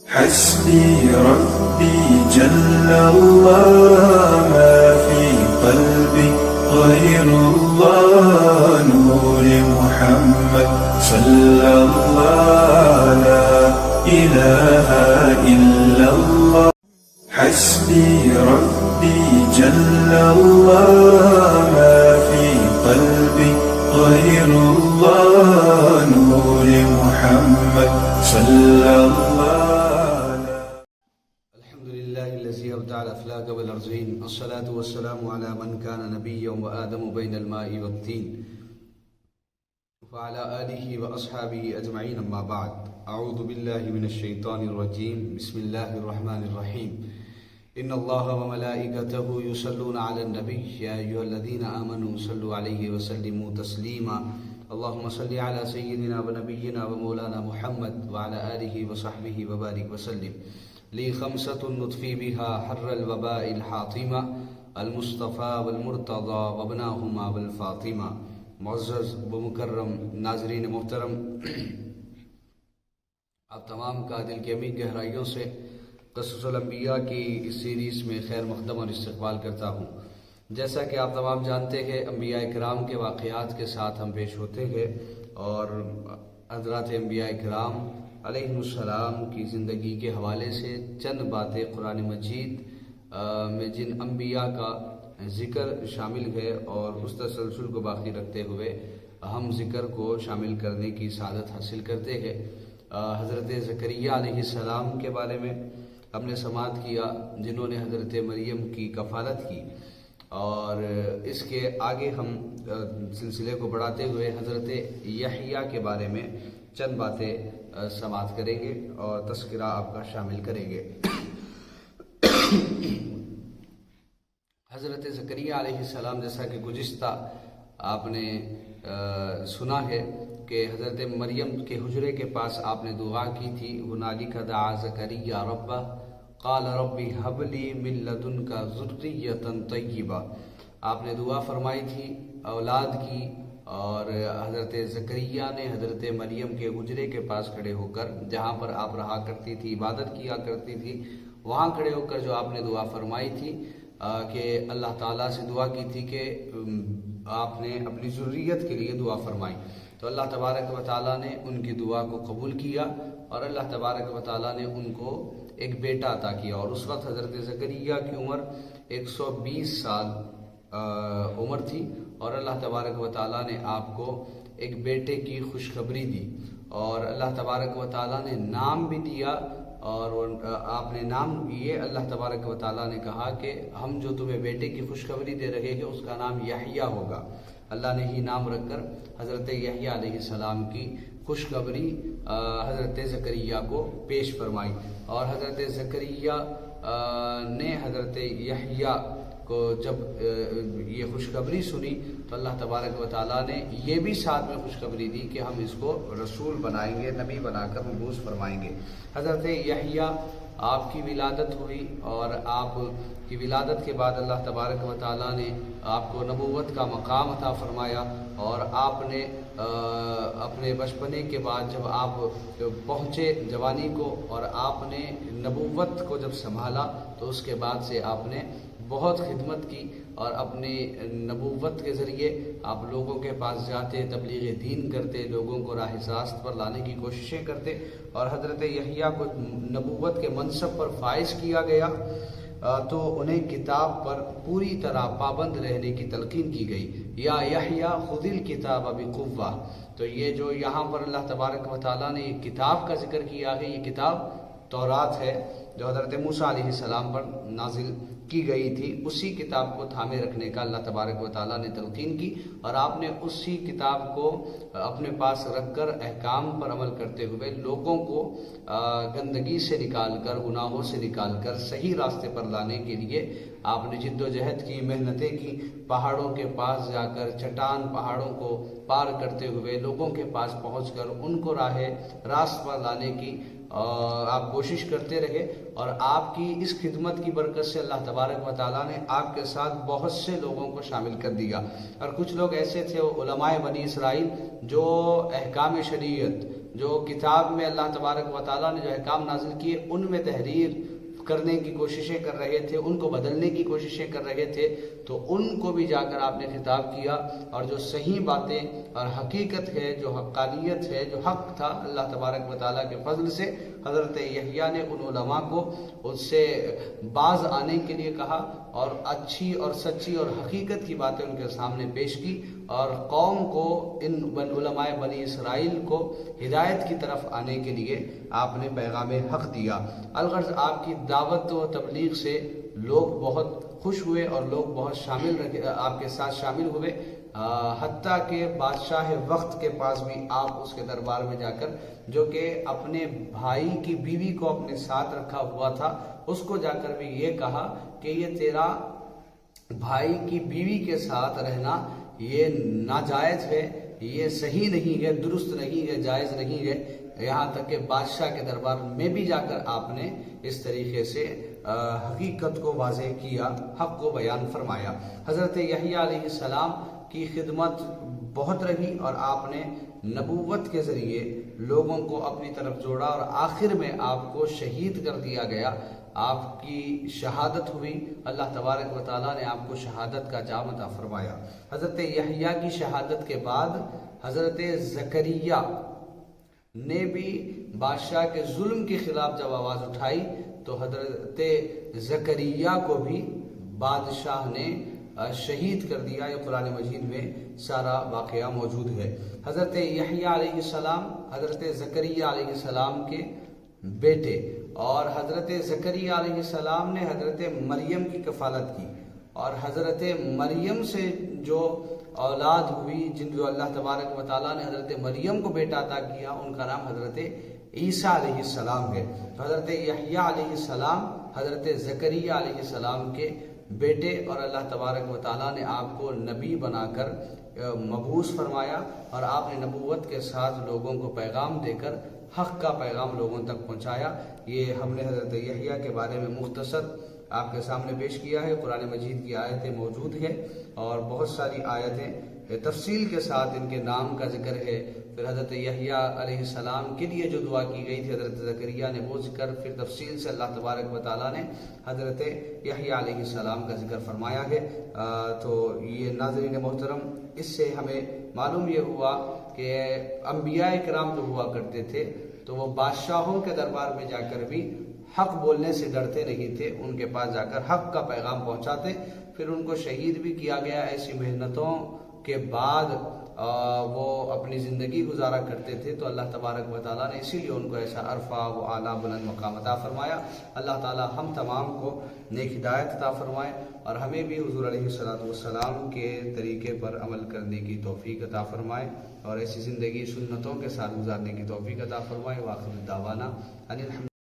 حسبي ربي جل الله ما في قلبي غير الله نور محمد صلى الله لا إله إلا الله حسبي ربي جل الله ما في قلبي غير الله نور محمد صلى الله الذي أبدع الأفلاك والأرضين الصلاة والسلام على من كان نبيا وآدم بين الماء والطين وعلى آله وأصحابه أجمعين أما بعد أعوذ بالله من الشيطان الرجيم بسم الله الرحمن الرحيم إن الله وملائكته يصلون على النبي يا أيها الذين آمنوا صلوا عليه وسلموا تسليما اللهم صل على سيدنا ونبينا ومولانا محمد وعلى آله وصحبه وبارك وسلم لي خمسة نطفي بها حر الوباء الحاطمة المصطفى والمرتضى وابناهما والفاطمة معزز و مکرم ناظرین محترم، آپ تمام کا دل کی عمیق گہرائیوں سے قصص الانبیاء کی اس سیریز میں خیر مقدم اور استقبال کرتا ہوں۔ جیسا کہ آپ تمام جانتے ہیں، انبیاء کرام کے واقعات کے ساتھ ہم پیش ہوتے ہیں اور حضرات انبیاء کرام علیہ السلام کی زندگی کے حوالے سے چند باتیں قرآن مجید میں جن انبیاء کا ذکر شامل ہے اور اس تسلسل کو باقی رکھتے ہوئے ہم ذکر کو شامل کرنے کی سعادت حاصل کرتے ہیں۔ حضرت زکریا علیہ السلام کے بارے میں ہم نے سماعت کیا، جنہوں نے حضرت مریم کی کفالت کی، اور اس کے آگے ہم سلسلے کو بڑھاتے ہوئے حضرت یحییٰ کے بارے میں چند باتیں سماعت کریں گے اور تذکرہ آپ کا شامل کریں گے۔ حضرت زکریا علیہ السلام، جیسا کہ گزشتہ آپ نے سنا ہے کہ حضرت مریم کے حجرے کے پاس آپ نے دعا کی تھی، ہنالک دعا زکریا ربہ قال ربی ہب لی من لدنک ذریۃ طیبہ۔ آپ نے دعا فرمائی تھی اولاد کی، اور حضرت زکریا نے حضرت مریم کے حجرے کے پاس کھڑے ہو کر، جہاں پر آپ رہا کرتی تھی، عبادت کیا کرتی تھی، وہاں کھڑے ہو کر جو آپ نے دعا فرمائی تھی کہ اللہ تعالیٰ سے دعا کی تھی کہ آپ نے اپنی ذریت کے لیے دعا فرمائی، تو اللہ تبارک و تعالیٰ نے ان کی دعا کو قبول کیا اور اللہ تبارک و تعالیٰ نے ان کو ایک بیٹا عطا کیا۔ اور اس وقت حضرت زکریا کی عمر 120 سال عمر تھی، اور اللہ تبارک و تعالیٰ نے آپ کو ایک بیٹے کی خوشخبری دی، اور اللہ تبارک و تعالیٰ نے نام بھی دیا، اور آپ نے نام یہ اللہ تبارک و تعالیٰ نے کہا کہ ہم جو تمہیں بیٹے کی خوشخبری دے رہے ہیں اس کا نام یحییٰ ہوگا۔ اللہ نے ہی نام رکھ کر حضرت یحییٰ علیہ السلام کی خوشخبری حضرت زکریا کو پیش فرمائی، اور حضرت زکریا نے حضرت یحییٰ کو جب یہ خوشخبری سنی تو اللہ تبارک و تعالیٰ نے یہ بھی ساتھ میں خوشخبری دی کہ ہم اس کو رسول بنائیں گے، نبی بنا کر مبعوث فرمائیں گے۔ حضرت یحییٰ آپ کی ولادت ہوئی، اور آپ کی ولادت کے بعد اللہ تبارک و تعالیٰ نے آپ کو نبوت کا مقام عطا فرمایا، اور آپ نے اپنے بچپنے کے بعد جب آپ پہنچے جوانی کو اور آپ نے نبوت کو جب سنبھالا تو اس کے بعد سے آپ نے بہت خدمت کی، اور اپنی نبوت کے ذریعے آپ لوگوں کے پاس جاتے، تبلیغ دین کرتے، لوگوں کو راہ راست پر لانے کی کوششیں کرتے، اور حضرت یحییٰ کو نبوت کے منصب پر فائز کیا گیا تو انہیں کتاب پر پوری طرح پابند رہنے کی تلقین کی گئی۔ یا یحییٰ خذ الکتاب بقوہ، تو یہ جو یہاں پر اللہ تبارک و تعالیٰ نے یہ کتاب کا ذکر کیا ہے، یہ کتاب تورات ہے جو حضرت موسیٰ علیہ السلام پر نازل کی گئی تھی، اسی کتاب کو تھامے رکھنے کا اللہ تبارک و تعالیٰ نے تلقین کی، اور آپ نے اسی کتاب کو اپنے پاس رکھ کر احکام پر عمل کرتے ہوئے لوگوں کو گندگی سے نکال کر، گناہوں سے نکال کر صحیح راستے پر لانے کے لیے آپ نے جد و جہد کی، محنتیں کی، پہاڑوں کے پاس جا کر، چٹان پہاڑوں کو پار کرتے ہوئے لوگوں کے پاس پہنچ کر ان کو راہ راست پر لانے کی آپ کوشش کرتے رہے، اور آپ کی اس خدمت کی برکت سے اللہ تبارک و تعالیٰ نے آپ کے ساتھ بہت سے لوگوں کو شامل کر دیا، اور کچھ لوگ ایسے تھے علماء بنی اسرائیل جو احکام شریعت، جو کتاب میں اللہ تبارک و تعالیٰ نے جو احکام نازل کیے ان میں تحریر کرنے کی کوششیں کر رہے تھے، ان کو بدلنے کی کوششیں کر رہے تھے، تو ان کو بھی جا کر آپ نے خطاب کیا، اور جو صحیح باتیں اور حقیقت ہے، جو حقانیت ہے، جو حق تھا، اللہ تبارک و تعالیٰ کے فضل سے حضرت یحییٰ نے ان علماء کو اس سے باز آنے کے لیے کہا، اور اچھی اور سچی اور حقیقت کی باتیں ان کے سامنے پیش کی، اور قوم کو، ان علماء بنی اسرائیل کو ہدایت کی طرف آنے کے لیے آپ نے پیغام حق دیا۔ الغرض آپ کی دعوت و تبلیغ سے لوگ بہت خوش ہوئے اور لوگ بہت آپ کے ساتھ شامل ہوئے، حتیٰ کہ بادشاہ وقت کے پاس بھی آپ اس کے دربار میں جا کر، جو کہ اپنے بھائی کی بیوی کو اپنے ساتھ رکھا ہوا تھا، اس کو جا کر بھی یہ کہا کہ یہ تیرا بھائی کی بیوی کے ساتھ رہنا یہ ناجائز ہے، یہ صحیح نہیں ہے، درست نہیں ہے، جائز نہیں ہے۔ یہاں تک کہ بادشاہ کے دربار میں بھی جا کر آپ نے اس طریقے سے حقیقت کو واضح کیا، حق کو بیان فرمایا۔ حضرت یحییٰ علیہ السلام کی خدمت بہت رہی، اور آپ نے نبوت کے ذریعے لوگوں کو اپنی طرف جوڑا، اور آخر میں آپ کو شہید کر دیا گیا، آپ کی شہادت ہوئی، اللہ تبارک و تعالیٰ نے آپ کو شہادت کا جام عطا فرمایا۔ حضرت یحییٰ کی شہادت کے بعد حضرت زکریا نے بھی بادشاہ کے ظلم کے خلاف جب آواز اٹھائی، تو حضرت زکریا کو بھی بادشاہ نے شہید کر دیا۔ یہ قرآن مجید میں سارا واقعہ موجود ہے۔ حضرت یحییٰ علیہ السلام حضرت زکریا علیہ السلام کے بیٹے، اور حضرت زکریا علیہ السلام نے حضرت مریم کی کفالت کی، اور حضرت مریم سے جو اولاد ہوئی، جو اللہ تبارک و تعالیٰ نے حضرت مریم کو بیٹا عطا کیا، ان کا نام حضرت عیسیٰ علیہ السلام ہے۔ حضرت یحییٰ علیہ السلام حضرت زکریا علیہ السلام کے بیٹے، اور اللہ تبارک و تعالیٰ نے آپ کو نبی بنا کر مبعوث فرمایا، اور آپ نے نبوت کے ساتھ لوگوں کو پیغام دے کر حق کا پیغام لوگوں تک پہنچایا۔ یہ ہم نے حضرت یحییٰ کے بارے میں مختصر آپ کے سامنے پیش کیا ہے۔ قرآن مجید کی آیتیں موجود ہیں، اور بہت ساری آیتیں تفصیل کے ساتھ ان کے نام کا ذکر ہے۔ پھر حضرت یحییٰ علیہ السلام کے لیے جو دعا کی گئی تھی حضرت زکریا نے، وہ ذکر پھر تفصیل سے اللہ تبارک و تعالیٰ نے حضرت یحییٰ علیہ السلام کا ذکر فرمایا ہے۔ تو یہ ناظرین محترم، اس سے ہمیں معلوم یہ ہوا کہ انبیاء کرام جو ہوا کرتے تھے، تو وہ بادشاہوں کے دربار میں جا کر بھی حق بولنے سے ڈرتے نہیں تھے، ان کے پاس جا کر حق کا پیغام پہنچاتے۔ پھر ان کو شہید بھی کیا گیا، ایسی محنتوں کے بعد وہ اپنی زندگی گزارا کرتے تھے، تو اللہ تبارک و تعالیٰ نے اسی لیے ان کو ایسا عرفہ و اعلیٰ بلند مقام عطا فرمایا۔ اللہ تعالیٰ ہم تمام کو نیک ہدایت عطا فرمائے، اور ہمیں بھی حضور علیہ السلام کے طریقے پر عمل کرنے کی توفیق عطا فرمائے، اور ایسی زندگی سنتوں کے ساتھ گزارنے کی توفیق عطا فرمائے۔ وآخر دعوانا ان الحمد